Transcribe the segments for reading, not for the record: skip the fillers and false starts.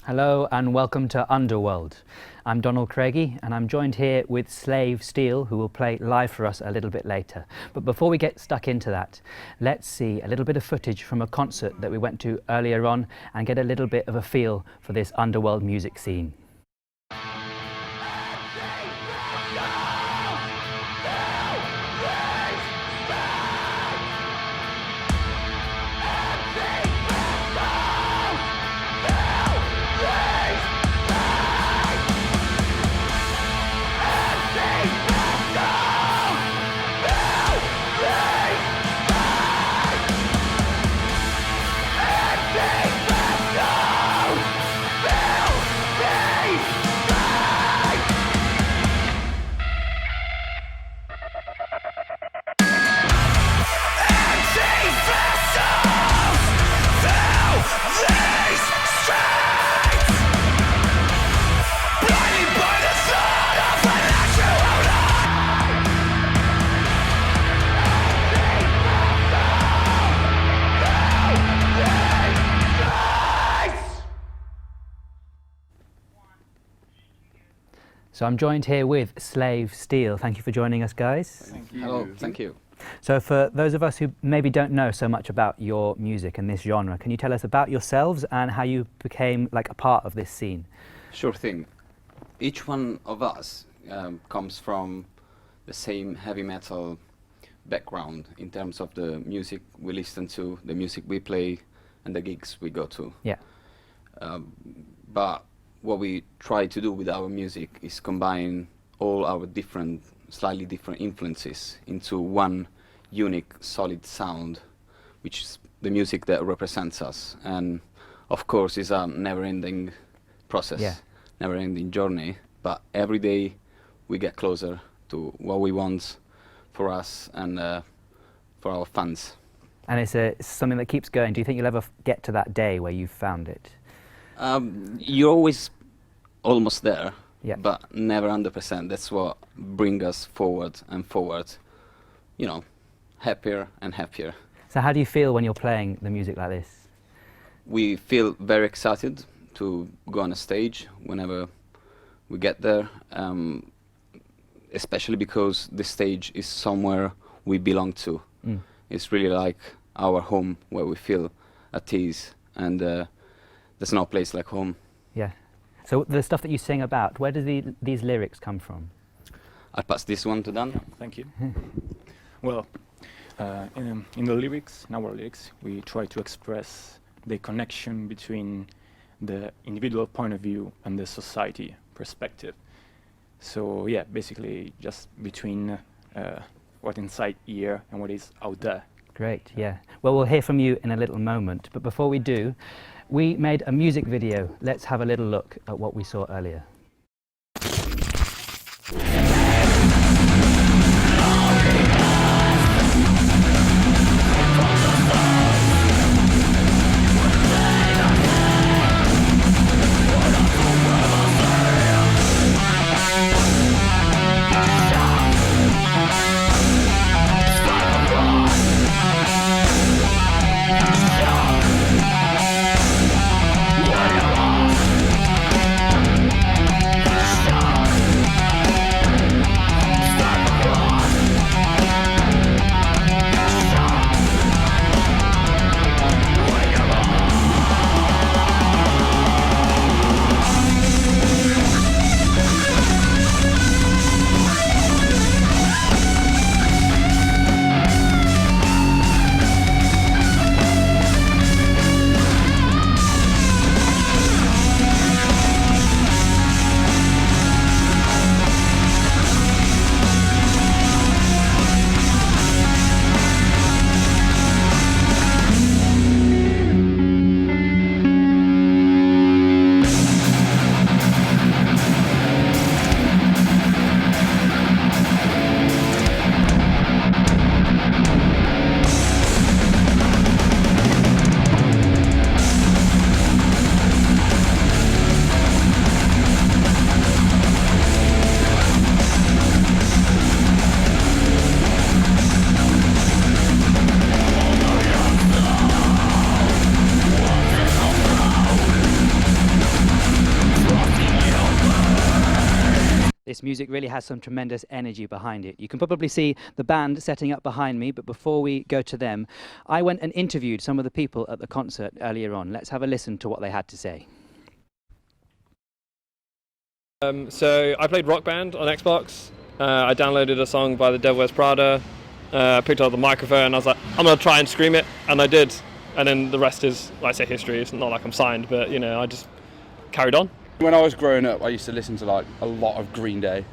Hello and welcome to Underworld. I'm Donald Craigie and I'm joined here with Slave Steele, who will play live for us a little bit later. But before we get stuck into that, let's see a little bit of footage from a concert that we went to earlier on and get a little bit of a feel for this Underworld music scene. So I'm joined here with Slave Steele. Thank you for joining us, guys. Thank you. Hello, thank you. So for those of us who maybe don't know so much about your music and this genre, can you tell us about yourselves and how you became like a part of this scene? Sure thing. Each one of us comes from the same heavy metal background in terms of the music we listen to, the music we play, and the gigs we go to. Yeah. But what we try to do with our music is combine all our slightly different influences into one unique, solid sound, which is the music that represents us. And of course, it's a never-ending process, never-ending journey. But every day we get closer to what we want for us and for our fans. And it's something that keeps going. Do you think you'll ever get to that day where you've found it? You're always almost there, yeah, but never 100%. That's what brings us forward and forward, you know, happier and happier. So how do you feel when you're playing the music like this? We feel very excited to go on a stage whenever we get there, especially because the stage is somewhere we belong to. It's really like our home where we feel at ease, and there's no place like home. Yeah. So the stuff that you sing about, where do these lyrics come from? I'll pass this one to Dan. Thank you. Well, in the lyrics, in our lyrics, we try to express the connection between the individual point of view and the society perspective. So yeah, basically just between what inside here and what is out there. Great, yeah. Well, we'll hear from you in a little moment, but before we do, we made a music video. Let's have a little look at what we saw earlier. This music really has some tremendous energy behind it. You can probably see the band setting up behind me, but before we go to them, I went and interviewed some of the people at the concert earlier on. Let's have a listen to what they had to say. So I played Rock Band on Xbox. I downloaded a song by the Devil Wears Prada. I picked up the microphone and I was like, I'm going to try and scream it, and I did. And then the rest is, like I say, history. It's not like I'm signed, but you know, I just carried on. When I was growing up, I used to listen to like a lot of Green Day,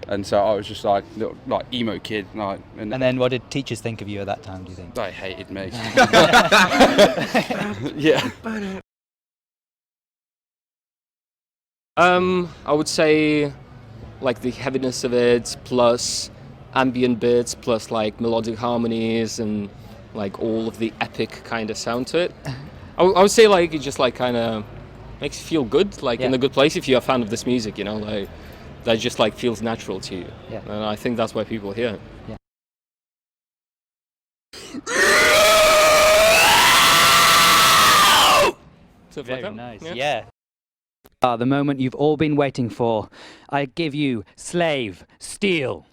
and so I was just like little, like emo kid. And then what did teachers think of you at that time, do you think? They hated me. Yeah. I would say like the heaviness of it, plus ambient bits, plus like melodic harmonies and like all of the epic kind of sound to it. I would say like it just like kind of makes you feel good, like in a good place if you're a fan of this music, you know, like that just like feels natural to you. Yeah. And I think that's why people hear it. Yeah. Stuff Very like that. nice. Yeah. The moment you've all been waiting for. I give you Slave Steel.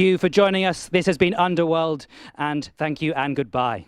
Thank you for joining us. This has been Underworld, and thank you and goodbye.